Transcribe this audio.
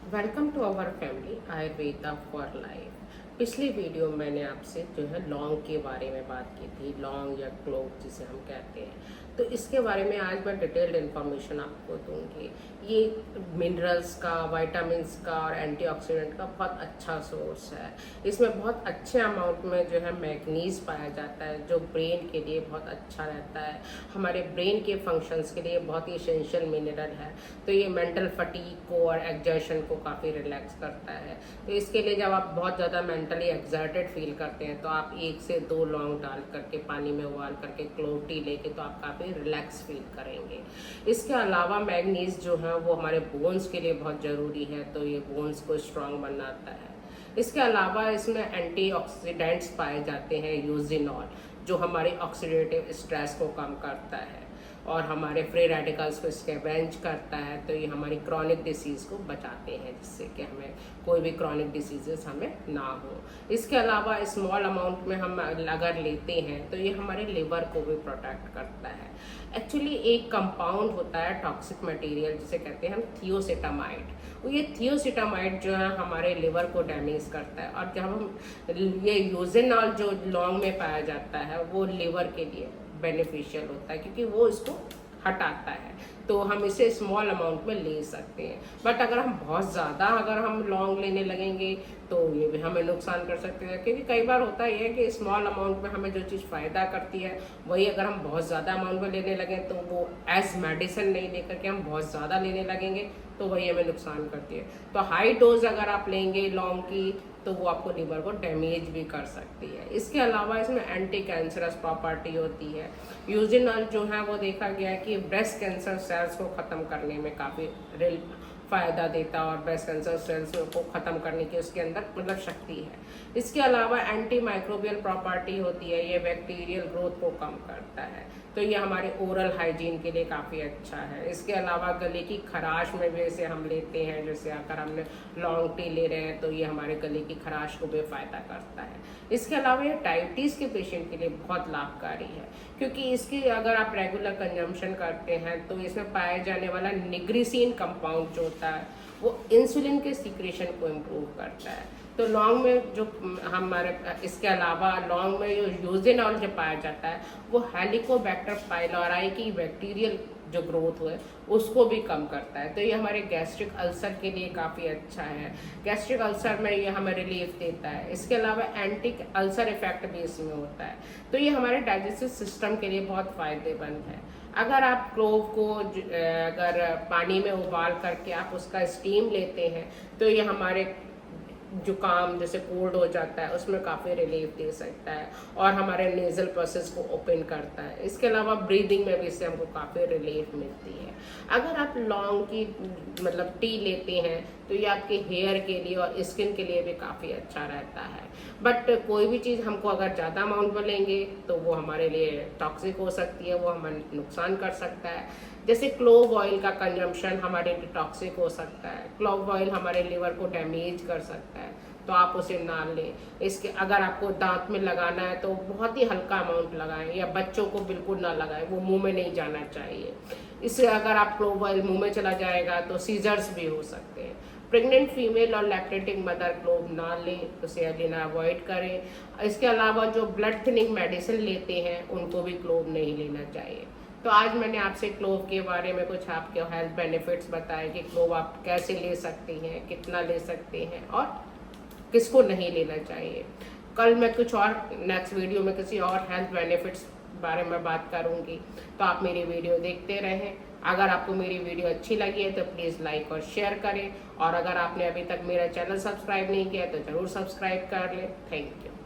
Welcome to our family Ayurveda for life. पिछली video मैंने आपसे जो है लौंग के बारे में बात की थी, लौंग या क्लोव जिसे हम कहते हैं। तो इसके बारे में आज मैं डिटेल्ड इन्फॉर्मेशन आपको दूंगी। ये मिनरल्स का, विटामिन्स का और एंटीऑक्सीडेंट का बहुत अच्छा सोर्स है। इसमें बहुत अच्छे अमाउंट में जो है मैग्नीज पाया जाता है, जो ब्रेन के लिए बहुत अच्छा रहता है। हमारे ब्रेन के फंक्शंस के लिए बहुत ही एसेंशियल मिनरल है। तो ये मेंटल फटीग को और एग्जर्शन को काफ़ी रिलैक्स करता है। तो इसके लिए जब आप बहुत ज़्यादा मेंटली एक्साइटेड फील करते हैं तो आप 1 से 2 लौंग डाल करके पानी में उबाल करके क्लोव टी लेके तो आप काफ़ी रिलैक्स फील करेंगे। इसके अलावा मैग्नीज जो है वो हमारे बोन्स के लिए बहुत ज़रूरी है, तो ये बोन्स को स्ट्रांग बनाता है। इसके अलावा इसमें एंटीऑक्सीडेंट्स पाए जाते हैं, यूजिनॉल, जो हमारे ऑक्सीडेटिव स्ट्रेस को कम करता है और हमारे फ्री रेडिकल्स को स्कैवेंज करता है। तो ये हमारी क्रॉनिक डिसीज़ को बचाते हैं, जिससे कि हमें कोई भी क्रॉनिक डिसीजेस हमें ना हो। इसके अलावा स्मॉल अमाउंट में हम अगर लेते हैं तो ये हमारे लिवर को भी प्रोटेक्ट करता है। एक्चुअली एक कंपाउंड होता है टॉक्सिक मटेरियल जिसे कहते हैं हम थियोसिटामाइड। ये थियोसिटामाइड जो है हमारे लिवर को डैमेज करता है, और जब हम ये यूजिनॉल जो लौंग में पाया जाता है वो लिवर के लिए बेनिफिशियल होता है, क्योंकि वो इसको हटाता है। तो हम इसे स्मॉल अमाउंट में ले सकते हैं। बट अगर हम बहुत ज़्यादा अगर हम लौंग लेने लगेंगे तो ये भी हमें नुकसान कर सकते हैं, क्योंकि कई बार होता ही है कि स्मॉल अमाउंट में हमें जो चीज़ फ़ायदा करती है वही अगर हम बहुत ज़्यादा अमाउंट में लेने लगें तो वो एज मेडिसिन नहीं लेकर के हम बहुत ज़्यादा लेने लगेंगे तो वही हमें नुकसान करती है। तो हाई डोज अगर आप लेंगे लौंग की तो वो आपको लिवर को डैमेज भी कर सकती है। इसके अलावा इसमें एंटी कैंसरस प्रॉपर्टी होती है। यूजिनॉल जो है वो देखा गया है कि ब्रेस्ट कैंसर सेल्स को ख़त्म करने में काफ़ी फ़ायदा देता है, और ब्रेस्ट कैंसर सेल्स को ख़त्म करने की उसके अंदर मतलब शक्ति है। इसके अलावा एंटी माइक्रोबियल प्रॉपर्टी होती है, ये बैक्टीरियल ग्रोथ को कम करता है। तो ये हमारे ओरल हाइजीन के लिए काफ़ी अच्छा है। इसके अलावा गले की खराश में भी इसे हम लेते हैं, जैसे अगर हमने लौंग टी ले रहे हैं तो ये हमारे गले की खराश को भी फ़ायदा करता है। इसके अलावा ये डायबिटीज़ के पेशेंट के लिए बहुत लाभकारी है, क्योंकि इसकी अगर आप रेगुलर कंजम्पशन करते हैं तो इसमें पाया जाने वाला निग्रिसिन कंपाउंड जो होता है वो इंसुलिन के सिक्रेशन को इम्प्रूव करता है। तो लौंग में जो हमारे इसके अलावा लौंग में जो यूजिनॉल जो पाया जाता है वो हेलिकोबैक्टर पाइलोराई की बैक्टीरियल जो ग्रोथ है उसको भी कम करता है। तो ये हमारे गैस्ट्रिक अल्सर के लिए काफ़ी अच्छा है। गैस्ट्रिक अल्सर में ये हमें रिलीफ देता है। इसके अलावा एंटी अल्सर इफेक्ट भी इसमें होता है। तो ये हमारे डाइजेस्टिव सिस्टम के लिए बहुत फ़ायदेमंद है। अगर आप क्लोव को अगर पानी में उबाल करके आप उसका स्टीम लेते हैं तो ये हमारे जुकाम जैसे कोल्ड हो जाता है उसमें काफ़ी रिलीफ दे सकता है, और हमारे नेजल प्रोसेस को ओपन करता है। इसके अलावा ब्रीदिंग में भी इससे हमको काफ़ी रिलीफ मिलती है। अगर आप लौंग की मतलब टी लेते हैं तो ये आपके हेयर के लिए और स्किन के लिए भी काफ़ी अच्छा रहता है। बट कोई भी चीज़ हमको अगर ज़्यादा अमाउंट में लेंगे तो वो हमारे लिए टॉक्सिक हो सकती है, वो हमें नुकसान कर सकता है। जैसे क्लोव ऑयल का कंजम्पशन हमारे लिए टॉक्सिक हो सकता है। क्लोव ऑयल हमारे लिवर को डैमेज कर सकता है, तो आप उसे ना लें। इसके अगर आपको दांत में लगाना है तो बहुत ही हल्का अमाउंट लगाएं, या बच्चों को बिल्कुल ना लगाएं, वो मुंह में नहीं जाना चाहिए। इससे अगर आप क्लोव ऑयल मुंह में चला जाएगा तो सीजर्स भी हो सकते हैं। प्रेग्नेंट फीमेल और लैक्टेटिंग मदर क्लोव ना लें, उसे लेना अवॉइड करें। इसके अलावा जो ब्लड थिनिंग मेडिसिन लेते हैं उनको भी क्लोव नहीं लेना चाहिए। तो आज मैंने आपसे क्लोव के बारे में कुछ आपके हेल्थ बेनिफिट्स बताए कि क्लोव आप कैसे ले सकते हैं, कितना ले सकते हैं और किसको नहीं लेना चाहिए। कल मैं कुछ और नेक्स्ट वीडियो में किसी और हेल्थ बेनिफिट्स बारे में बात करूंगी, तो आप मेरी वीडियो देखते रहें। अगर आपको मेरी वीडियो अच्छी लगी है तो प्लीज़ लाइक और शेयर करें, और अगर आपने अभी तक मेरा चैनल सब्सक्राइब नहीं किया तो ज़रूर सब्सक्राइब कर लें। Thank you.